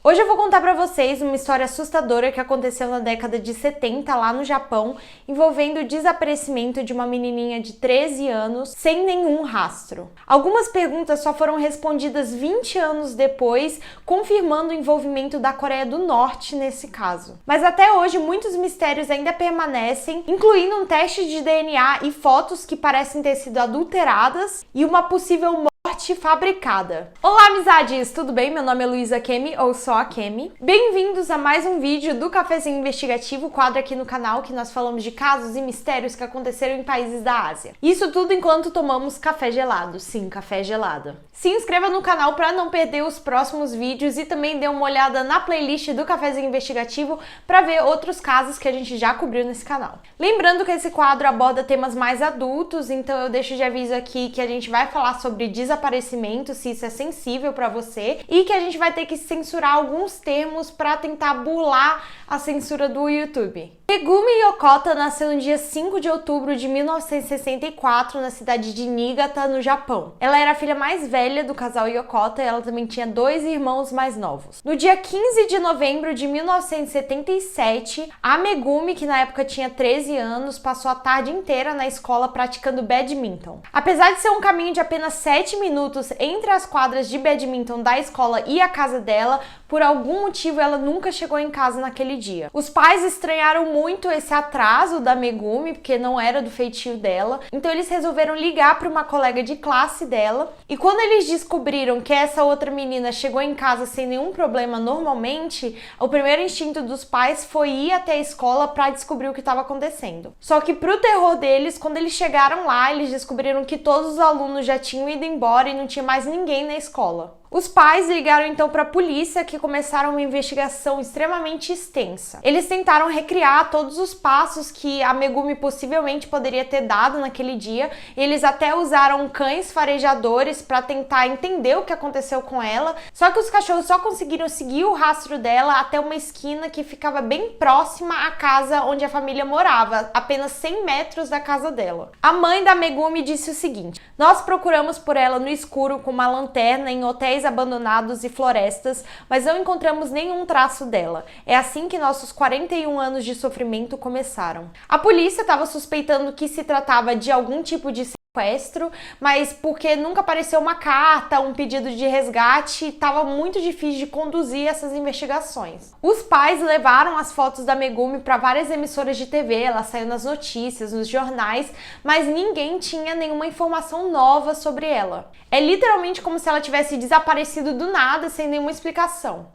Hoje eu vou contar pra vocês uma história assustadora que aconteceu na década de 70 lá no Japão, envolvendo o desaparecimento de uma menininha de 13 anos sem nenhum rastro. Algumas perguntas só foram respondidas 20 anos depois, confirmando o envolvimento da Coreia do Norte nesse caso. Mas até hoje muitos mistérios ainda permanecem, incluindo um teste de DNA e fotos que parecem ter sido adulteradas e uma possível morte fabricada. Olá, amizades! Tudo bem? Meu nome é Luísa Kemi, ou só a Kemi. Bem-vindos a mais um vídeo do Cafezinho Investigativo, quadro aqui no canal que nós falamos de casos e mistérios que aconteceram em países da Ásia. Isso tudo enquanto tomamos café gelado. Sim, café gelado. Se inscreva no canal para não perder os próximos vídeos e também dê uma olhada na playlist do Cafezinho Investigativo para ver outros casos que a gente já cobriu nesse canal. Lembrando que esse quadro aborda temas mais adultos, então eu deixo de aviso aqui que a gente vai falar sobre desaparecimento, se isso é sensível para você, e que a gente vai ter que censurar alguns termos para tentar burlar a censura do YouTube. Megumi Yokota nasceu no dia 5 de outubro de 1964 na cidade de Niigata, no Japão. Ela era a filha mais velha do casal Yokota e ela também tinha dois irmãos mais novos. No dia 15 de novembro de 1977, a Megumi, que na época tinha 13 anos, passou a tarde inteira na escola praticando badminton. Apesar de ser um caminho de apenas 7 minutos entre as quadras de badminton da escola e a casa dela, por algum motivo ela nunca chegou em casa naquele dia. Os pais estranharam muito esse atraso da Megumi, porque não era do feitio dela, então eles resolveram ligar para uma colega de classe dela, e quando eles descobriram que essa outra menina chegou em casa sem nenhum problema normalmente, o primeiro instinto dos pais foi ir até a escola para descobrir o que estava acontecendo. Só que pro terror deles, quando eles chegaram lá, eles descobriram que todos os alunos já tinham ido embora e não tinha mais ninguém na escola. Os pais ligaram então para a polícia, que começaram uma investigação extremamente extensa. Eles tentaram recriar todos os passos que a Megumi possivelmente poderia ter dado naquele dia. Eles até usaram cães farejadores para tentar entender o que aconteceu com ela. Só que os cachorros só conseguiram seguir o rastro dela até uma esquina que ficava bem próxima à casa onde a família morava, apenas 100 metros da casa dela. A mãe da Megumi disse o seguinte: "Nós procuramos por ela no escuro com uma lanterna em hotéis abandonados e florestas, mas não encontramos nenhum traço dela. É assim que nossos 41 anos de sofrimento começaram." A polícia estava suspeitando que se tratava de algum tipo de sequestro, mas porque nunca apareceu uma carta, um pedido de resgate, estava muito difícil de conduzir essas investigações. Os pais levaram as fotos da Megumi para várias emissoras de TV, ela saiu nas notícias, nos jornais, mas ninguém tinha nenhuma informação nova sobre ela. É literalmente como se ela tivesse desaparecido do nada, sem nenhuma explicação.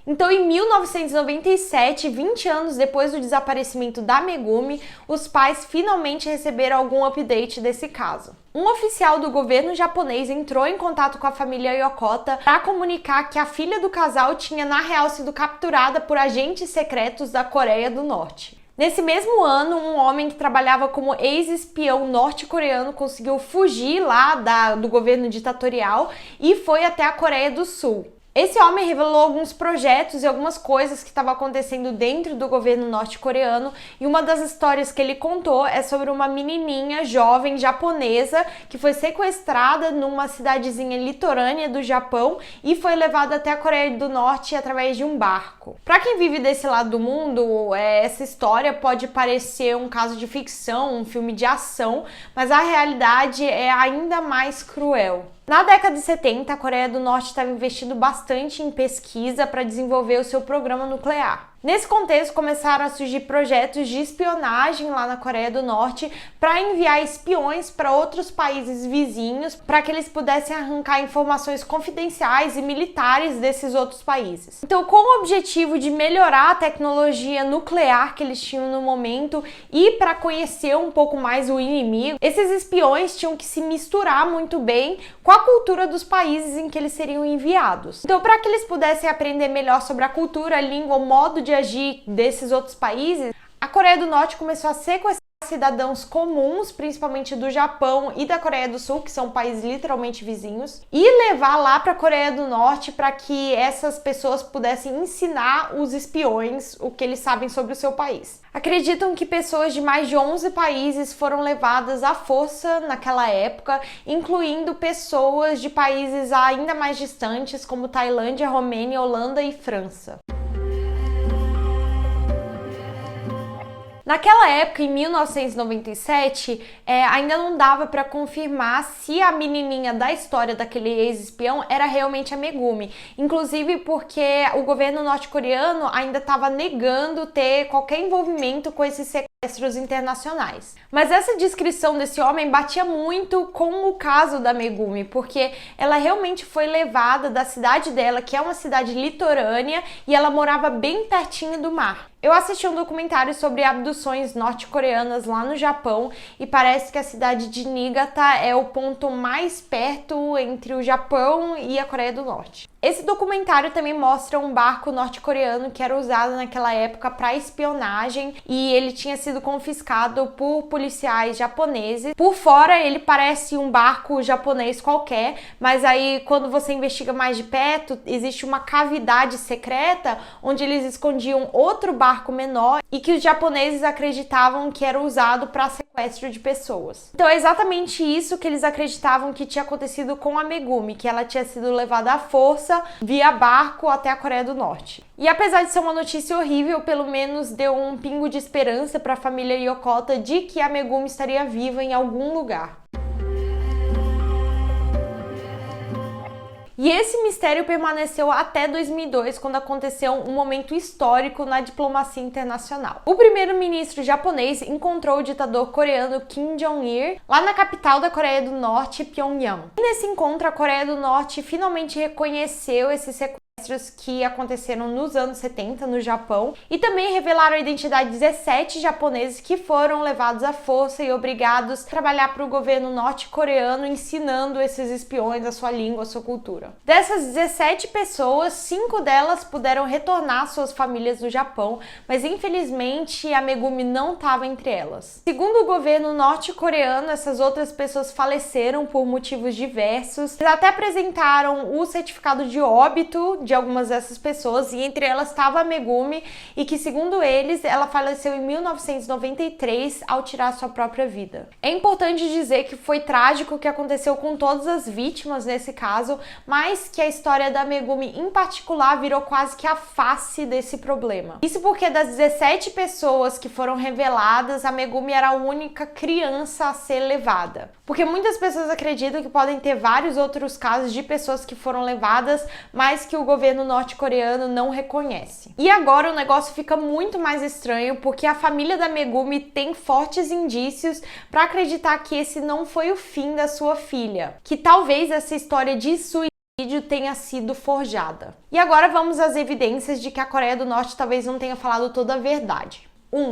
Então, em 1997, 20 anos depois do desaparecimento da Megumi, os pais finalmente receberam algum update desse caso. Um oficial do governo japonês entrou em contato com a família Yokota para comunicar que a filha do casal tinha, na real, sido capturada por agentes secretos da Coreia do Norte. Nesse mesmo ano, um homem que trabalhava como ex-espião norte-coreano conseguiu fugir lá do governo ditatorial e foi até a Coreia do Sul. Esse homem revelou alguns projetos e algumas coisas que estavam acontecendo dentro do governo norte-coreano, e uma das histórias que ele contou é sobre uma menininha jovem japonesa que foi sequestrada numa cidadezinha litorânea do Japão e foi levada até a Coreia do Norte através de um barco. Para quem vive desse lado do mundo, essa história pode parecer um caso de ficção, um filme de ação, mas a realidade é ainda mais cruel. Na década de 70, a Coreia do Norte estava investindo bastante em pesquisa para desenvolver o seu programa nuclear. Nesse contexto, começaram a surgir projetos de espionagem lá na Coreia do Norte para enviar espiões para outros países vizinhos para que eles pudessem arrancar informações confidenciais e militares desses outros países. Então, com o objetivo de melhorar a tecnologia nuclear que eles tinham no momento e para conhecer um pouco mais o inimigo, esses espiões tinham que se misturar muito bem com a cultura dos países em que eles seriam enviados. Então, para que eles pudessem aprender melhor sobre a cultura, a língua, o modo de agir desses outros países, a Coreia do Norte começou a sequestrar cidadãos comuns, principalmente do Japão e da Coreia do Sul, que são países literalmente vizinhos, e levar lá para a Coreia do Norte para que essas pessoas pudessem ensinar os espiões o que eles sabem sobre o seu país. Acreditam que pessoas de mais de 11 países foram levadas à força naquela época, incluindo pessoas de países ainda mais distantes, como Tailândia, Romênia, Holanda e França. Naquela época, em 1997, ainda não dava para confirmar se a menininha da história daquele ex-espião era realmente a Megumi. Inclusive porque o governo norte-coreano ainda estava negando ter qualquer envolvimento com esses sequestros internacionais. Mas essa descrição desse homem batia muito com o caso da Megumi, porque ela realmente foi levada da cidade dela, que é uma cidade litorânea, e ela morava bem pertinho do mar. Eu assisti um documentário sobre abduções norte-coreanas lá no Japão e parece que a cidade de Niigata é o ponto mais perto entre o Japão e a Coreia do Norte. Esse documentário também mostra um barco norte-coreano que era usado naquela época para espionagem e ele tinha sido confiscado por policiais japoneses. Por fora ele parece um barco japonês qualquer, mas aí quando você investiga mais de perto, existe uma cavidade secreta onde eles escondiam outro barco menor e que os japoneses acreditavam que era usado para sequestro de pessoas. Então é exatamente isso que eles acreditavam que tinha acontecido com a Megumi, que ela tinha sido levada à força via barco até a Coreia do Norte. E apesar de ser uma notícia horrível, pelo menos deu um pingo de esperança para a família Yokota de que a Megumi estaria viva em algum lugar. E esse mistério permaneceu até 2002, quando aconteceu um momento histórico na diplomacia internacional. O primeiro-ministro japonês encontrou o ditador coreano Kim Jong-il lá na capital da Coreia do Norte, Pyongyang. E nesse encontro, a Coreia do Norte finalmente reconheceu esse sequestro que aconteceram nos anos 70 no Japão e também revelaram a identidade de 17 japoneses que foram levados à força e obrigados a trabalhar para o governo norte-coreano, ensinando esses espiões a sua língua, a sua cultura. Dessas 17 pessoas, 5 delas puderam retornar às suas famílias no Japão, mas infelizmente a Megumi não estava entre elas. Segundo o governo norte-coreano, essas outras pessoas faleceram por motivos diversos. Eles até apresentaram o certificado de óbito de algumas dessas pessoas, e entre elas estava a Megumi, e que, segundo eles, ela faleceu em 1993 ao tirar sua própria vida. É importante dizer que foi trágico o que aconteceu com todas as vítimas nesse caso, mas que a história da Megumi em particular virou quase que a face desse problema. Isso porque das 17 pessoas que foram reveladas, a Megumi era a única criança a ser levada. Porque muitas pessoas acreditam que podem ter vários outros casos de pessoas que foram levadas, mas que o governo norte-coreano não reconhece. E agora o negócio fica muito mais estranho, porque a família da Megumi tem fortes indícios para acreditar que esse não foi o fim da sua filha, que talvez essa história de suicídio tenha sido forjada. E agora vamos às evidências de que a Coreia do Norte talvez não tenha falado toda a verdade.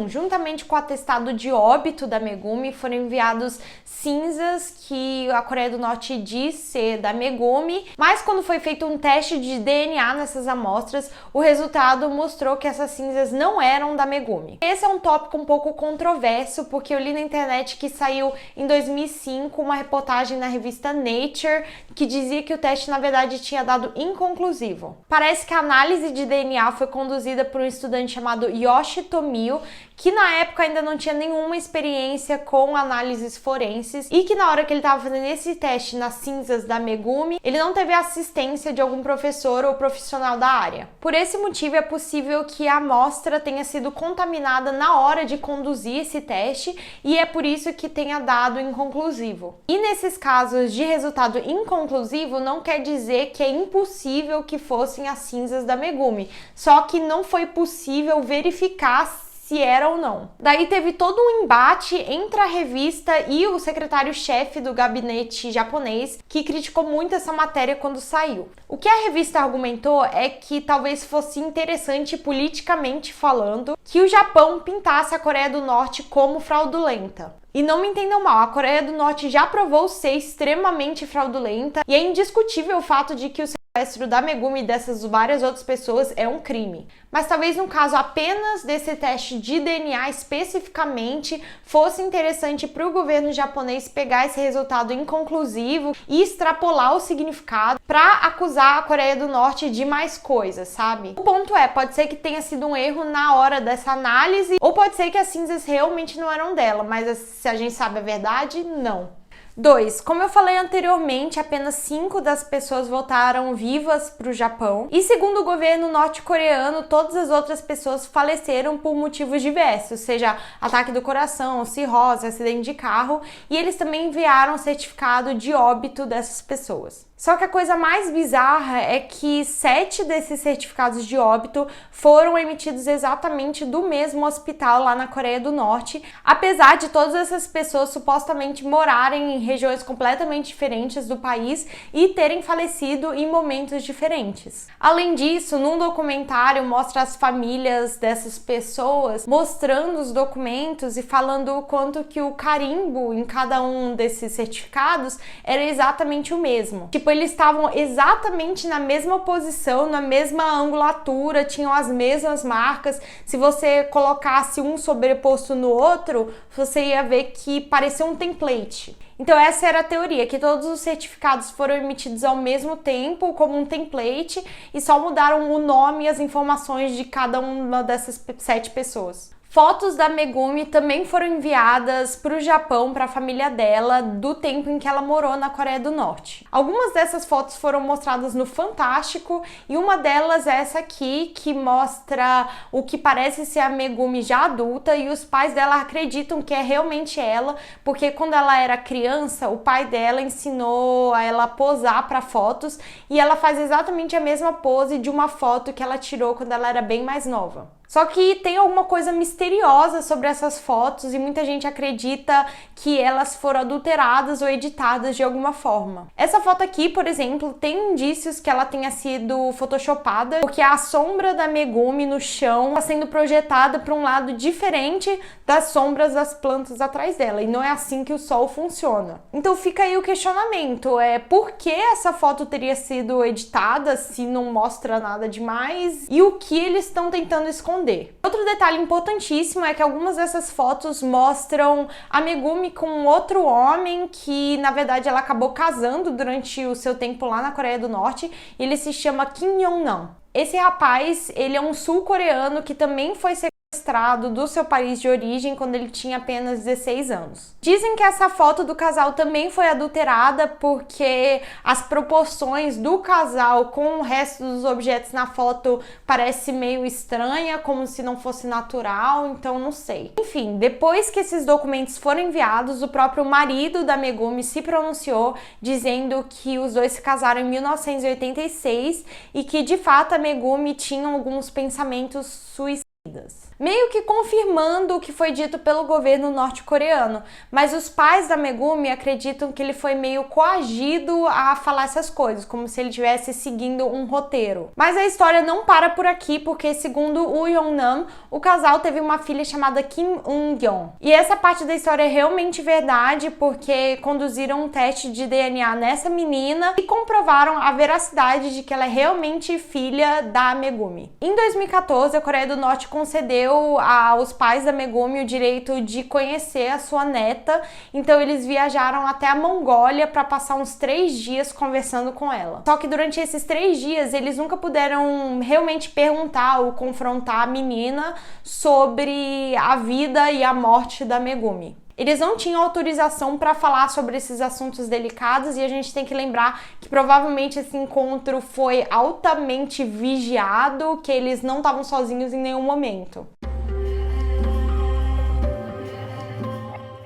Juntamente com o atestado de óbito da Megumi, foram enviados cinzas que a Coreia do Norte diz ser da Megumi, mas quando foi feito um teste de DNA nessas amostras, o resultado mostrou que essas cinzas não eram da Megumi. Esse é um tópico um pouco controverso, porque eu li na internet que saiu em 2005 uma reportagem na revista Nature que dizia que o teste na verdade tinha dado inconclusivo. Parece que a análise de DNA foi conduzida por um estudante chamado Yoshi Tomio, que na época ainda não tinha nenhuma experiência com análises forenses e que na hora que ele estava fazendo esse teste nas cinzas da Megumi, ele não teve assistência de algum professor ou profissional da área. Por esse motivo é possível que a amostra tenha sido contaminada na hora de conduzir esse teste e é por isso que tenha dado inconclusivo. E nesses casos de resultado inconclusivo não quer dizer que é impossível que fossem as cinzas da Megumi, só que não foi possível verificar se era ou não. Daí teve todo um embate entre a revista e o secretário-chefe do gabinete japonês, que criticou muito essa matéria quando saiu. O que a revista argumentou é que talvez fosse interessante politicamente falando que o Japão pintasse a Coreia do Norte como fraudulenta. E não me entendam mal, a Coreia do Norte já provou ser extremamente fraudulenta e é indiscutível o fato de que os sequestro da Megumi e dessas várias outras pessoas é um crime. Mas talvez no caso apenas desse teste de DNA especificamente fosse interessante para o governo japonês pegar esse resultado inconclusivo e extrapolar o significado para acusar a Coreia do Norte de mais coisas, sabe? O ponto é, pode ser que tenha sido um erro na hora dessa análise, ou pode ser que as cinzas realmente não eram dela, mas se a gente sabe a verdade, não. 2. Como eu falei anteriormente, apenas 5 das pessoas voltaram vivas para o Japão. E segundo o governo norte-coreano, todas as outras pessoas faleceram por motivos diversos, seja ataque do coração, cirrose, acidente de carro, e eles também enviaram certificado de óbito dessas pessoas. Só que a coisa mais bizarra é que 7 desses certificados de óbito foram emitidos exatamente do mesmo hospital lá na Coreia do Norte, apesar de todas essas pessoas supostamente morarem em regiões completamente diferentes do país e terem falecido em momentos diferentes. Além disso, num documentário mostra as famílias dessas pessoas mostrando os documentos e falando o quanto que o carimbo em cada um desses certificados era exatamente o mesmo. Tipo, eles estavam exatamente na mesma posição, na mesma angulatura, tinham as mesmas marcas. Se você colocasse um sobreposto no outro, você ia ver que parecia um template. Então essa era a teoria, que todos os certificados foram emitidos ao mesmo tempo, como um template, e só mudaram o nome e as informações de cada uma dessas 7 pessoas. Fotos da Megumi também foram enviadas para o Japão, para a família dela, do tempo em que ela morou na Coreia do Norte. Algumas dessas fotos foram mostradas no Fantástico e uma delas é essa aqui, que mostra o que parece ser a Megumi já adulta, e os pais dela acreditam que é realmente ela, porque quando ela era criança, o pai dela ensinou a ela posar para fotos e ela faz exatamente a mesma pose de uma foto que ela tirou quando ela era bem mais nova. Só que tem alguma coisa misteriosa sobre essas fotos e muita gente acredita que elas foram adulteradas ou editadas de alguma forma. Essa foto aqui, por exemplo, tem indícios que ela tenha sido photoshopada, porque a sombra da Megumi no chão está sendo projetada para um lado diferente das sombras das plantas atrás dela, e não é assim que o sol funciona. Então fica aí o questionamento, por que essa foto teria sido editada se não mostra nada demais, e o que eles estão tentando esconder. Outro detalhe importantíssimo é que algumas dessas fotos mostram a Megumi com outro homem que, na verdade, ela acabou casando durante o seu tempo lá na Coreia do Norte, e ele se chama Kim Yong-nam. Esse rapaz, ele é um sul-coreano que também foi sequestrado do seu país de origem quando ele tinha apenas 16 anos. Dizem que essa foto do casal também foi adulterada porque as proporções do casal com o resto dos objetos na foto parece meio estranha, como se não fosse natural, então não sei. Enfim, depois que esses documentos foram enviados, o próprio marido da Megumi se pronunciou dizendo que os dois se casaram em 1986 e que de fato a Megumi tinha alguns pensamentos suicidas, meio que confirmando o que foi dito pelo governo norte-coreano, mas os pais da Megumi acreditam que ele foi meio coagido a falar essas coisas, como se ele estivesse seguindo um roteiro. Mas a história não para por aqui, porque segundo o Yong-nam, o casal teve uma filha chamada Kim Eun-gyeon. E essa parte da história é realmente verdade, porque conduziram um teste de DNA nessa menina e comprovaram a veracidade de que ela é realmente filha da Megumi. Em 2014, a Coreia do Norte concedeu aos pais da Megumi o direito de conhecer a sua neta, então eles viajaram até a Mongólia para passar uns 3 dias conversando com ela. Só que durante esses 3 dias eles nunca puderam realmente perguntar ou confrontar a menina sobre a vida e a morte da Megumi. Eles não tinham autorização para falar sobre esses assuntos delicados, e a gente tem que lembrar que provavelmente esse encontro foi altamente vigiado, que eles não estavam sozinhos em nenhum momento.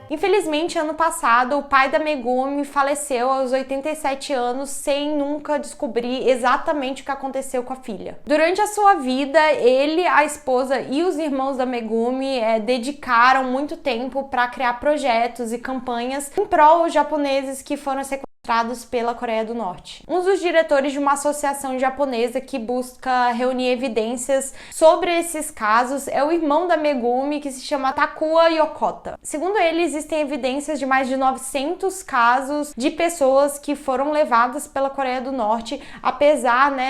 Infelizmente, ano passado, o pai da Megumi faleceu aos 87 anos sem nunca descobrir exatamente o que aconteceu com a filha. Durante a sua vida, ele, a esposa e os irmãos da Megumi dedicaram muito tempo para criar projetos e campanhas em prol dos japoneses que foram sequestrados sequestrados pela Coreia do Norte. Um dos diretores de uma associação japonesa que busca reunir evidências sobre esses casos é o irmão da Megumi, que se chama Takuya Yokota. Segundo ele, existem evidências de mais de 900 casos de pessoas que foram levadas pela Coreia do Norte, apesar,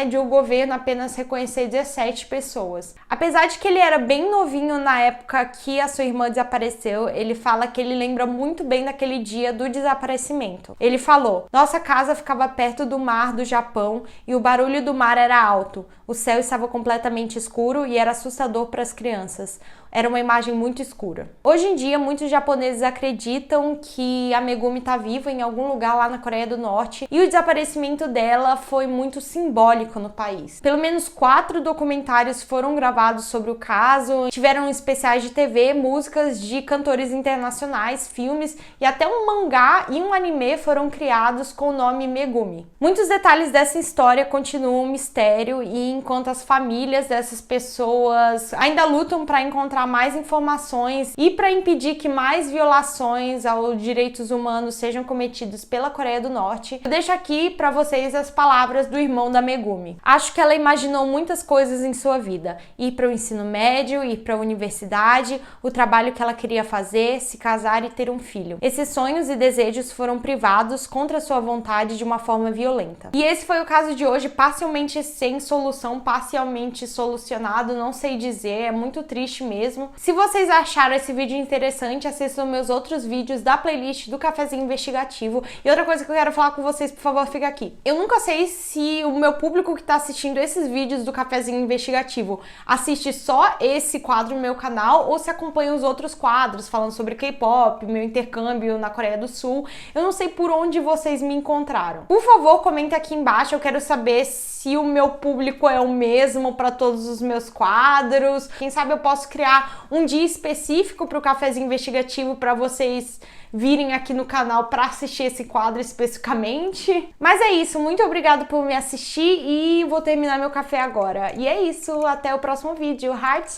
de o governo apenas reconhecer 17 pessoas. Apesar de que ele era bem novinho na época que a sua irmã desapareceu, ele fala que ele lembra muito bem daquele dia do desaparecimento. Ele falou: nossa casa ficava perto do mar do Japão e o barulho do mar era alto. O céu estava completamente escuro e era assustador para as crianças. Era uma imagem muito escura. Hoje em dia, muitos japoneses acreditam que a Megumi está viva em algum lugar lá na Coreia do Norte e o desaparecimento dela foi muito simbólico no país. Pelo menos 4 documentários foram gravados sobre o caso, tiveram especiais de TV, músicas de cantores internacionais, filmes e até um mangá e um anime foram criados com o nome Megumi. Muitos detalhes dessa história continuam um mistério e enquanto as famílias dessas pessoas ainda lutam para encontrar mais informações e para impedir que mais violações aos direitos humanos sejam cometidos pela Coreia do Norte, eu deixo aqui para vocês as palavras do irmão da Megumi. Acho que ela imaginou muitas coisas em sua vida: ir para o ensino médio, ir para a universidade, o trabalho que ela queria fazer, se casar e ter um filho. Esses sonhos e desejos foram privados contra sua vontade de uma forma violenta. E esse foi o caso de hoje, parcialmente sem solução, parcialmente solucionado, não sei dizer, é muito triste mesmo. Se vocês acharam esse vídeo interessante, assistam meus outros vídeos da playlist do Cafezinho Investigativo. E outra coisa que eu quero falar com vocês, por favor, fica aqui. Eu nunca sei se o meu público que tá assistindo esses vídeos do Cafezinho Investigativo assiste só esse quadro no meu canal ou se acompanha os outros quadros falando sobre K-pop, meu intercâmbio na Coreia do Sul. Eu não sei por onde vocês me encontraram. Por favor, comenta aqui embaixo, eu quero saber se o meu público é o mesmo para todos os meus quadros. Quem sabe eu posso criar um dia específico para o Cafezinho Investigativo para vocês virem aqui no canal para assistir esse quadro especificamente. Mas é isso, muito obrigada por me assistir e vou terminar meu café agora. E é isso, até o próximo vídeo. Hearts!